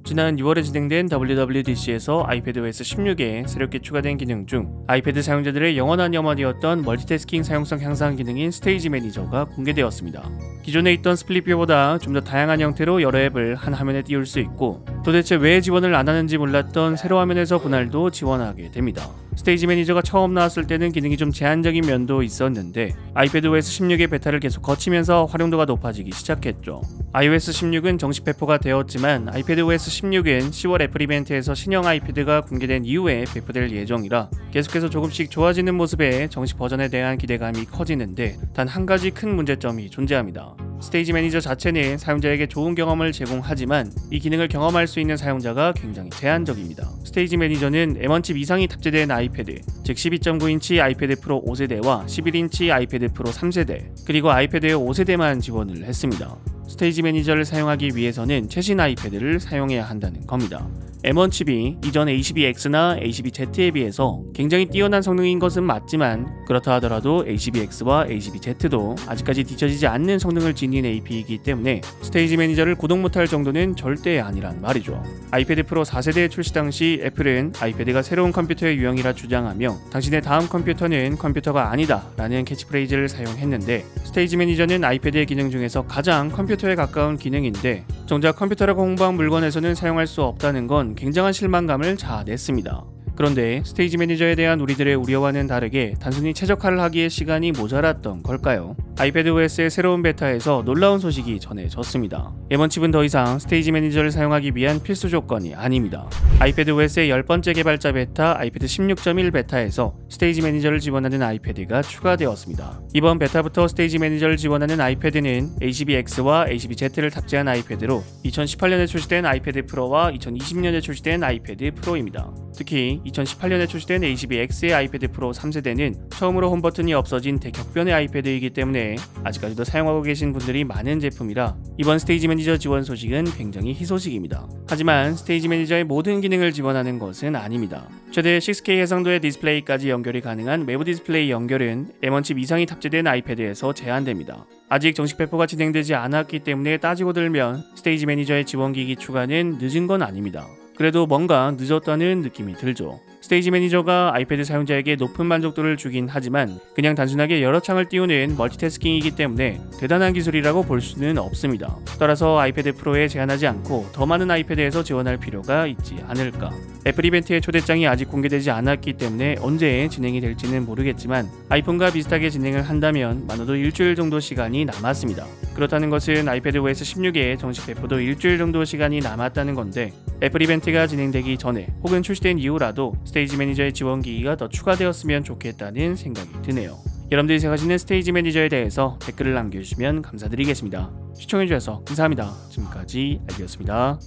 지난 6월에 진행된 WWDC에서 iPadOS 16에 새롭게 추가된 기능 중 아이패드 사용자들의 영원한 염원이었던 멀티태스킹 사용성 향상 기능인 스테이지 매니저가 공개되었습니다. 기존에 있던 스플릿뷰보다 좀 더 다양한 형태로 여러 앱을 한 화면에 띄울 수 있고, 도대체 왜 지원을 안 하는지 몰랐던 세로 화면에서 분할도 지원하게 됩니다. 스테이지 매니저가 처음 나왔을 때는 기능이 좀 제한적인 면도 있었는데 iPadOS 16의 베타를 계속 거치면서 활용도가 높아지기 시작했죠. iOS 16은 정식 배포가 되었지만 iPadOS 16은 10월 애플 이벤트에서 신형 아이패드가 공개된 이후에 배포될 예정이라 계속해서 조금씩 좋아지는 모습에 정식 버전에 대한 기대감이 커지는데, 단 한 가지 큰 문제점이 존재합니다. 스테이지 매니저 자체는 사용자에게 좋은 경험을 제공하지만 이 기능을 경험할 수 있는 사용자가 굉장히 제한적입니다. 스테이지 매니저는 M1 칩 이상이 탑재된 아이패드, 즉 12.9인치 아이패드 프로 5세대와 11인치 아이패드 프로 3세대, 그리고 아이패드 에어 5세대만 지원을 했습니다. 스테이지 매니저를 사용하기 위해서는 최신 아이패드를 사용해야 한다는 겁니다. M1 칩이 이전 A12X나 A12Z에 비해서 굉장히 뛰어난 성능인 것은 맞지만, 그렇다 하더라도 A12X와 A12Z도 아직까지 뒤처지지 않는 성능을 지닌 AP이기 때문에 스테이지 매니저를 구동 못할 정도는 절대 아니란 말이죠. 아이패드 프로 4세대 출시 당시 애플은 아이패드가 새로운 컴퓨터의 유형이라 주장하며 당신의 다음 컴퓨터는 컴퓨터가 아니다 라는 캐치프레이즈를 사용했는데, 스테이지 매니저는 아이패드의 기능 중에서 가장 컴퓨터에 가까운 기능인데 정작 컴퓨터라고 홍보한 물건에서는 사용할 수 없다는 건 굉장한 실망감을 자아냈습니다. 그런데 스테이지 매니저에 대한 우리들의 우려와는 다르게 단순히 최적화를 하기에 시간이 모자랐던 걸까요? iPadOS의 새로운 베타에서 놀라운 소식이 전해졌습니다. M1 칩은 더 이상 스테이지 매니저를 사용하기 위한 필수 조건이 아닙니다. iPadOS의 10번째 개발자 베타 아이패드 16.1 베타에서 스테이지 매니저를 지원하는 아이패드가 추가되었습니다. 이번 베타부터 스테이지 매니저를 지원하는 아이패드는 A12X와 A12Z를 탑재한 아이패드로 2018년에 출시된 아이패드 프로와 2020년에 출시된 아이패드 프로입니다. 특히 2018년에 출시된 A12X의 아이패드 프로 3세대는 처음으로 홈버튼이 없어진 대격변의 아이패드이기 때문에 아직까지도 사용하고 계신 분들이 많은 제품이라 이번 스테이지 매니저 지원 소식은 굉장히 희소식입니다. 하지만 스테이지 매니저의 모든 기능을 지원하는 것은 아닙니다. 최대 6K 해상도의 디스플레이까지 연결이 가능한 외부 디스플레이 연결은 M1 칩 이상이 탑재된 아이패드에서 제한됩니다. 아직 정식 배포가 진행되지 않았기 때문에 따지고 들면 스테이지 매니저의 지원기기 추가는 늦은 건 아닙니다. 그래도 뭔가 늦었다는 느낌이 들죠. 스테이지 매니저가 아이패드 사용자에게 높은 만족도를 주긴 하지만 그냥 단순하게 여러 창을 띄우는 멀티태스킹이기 때문에 대단한 기술이라고 볼 수는 없습니다. 따라서 아이패드 프로에 제한하지 않고 더 많은 아이패드에서 지원할 필요가 있지 않을까. 애플 이벤트의 초대장이 아직 공개되지 않았기 때문에 언제 진행이 될지는 모르겠지만 아이폰과 비슷하게 진행을 한다면 많아도 일주일 정도 시간이 남았습니다. 그렇다는 것은 iPadOS 16의 정식 배포도 일주일 정도 시간이 남았다는 건데, 애플 이벤트가 진행되기 전에 혹은 출시된 이후라도 스테이지 매니저의 지원 기기가 더 추가되었으면 좋겠다는 생각이 드네요. 여러분들이 생각하시는 스테이지 매니저에 대해서 댓글을 남겨주시면 감사드리겠습니다. 시청해주셔서 감사합니다. 지금까지 알비였습니다.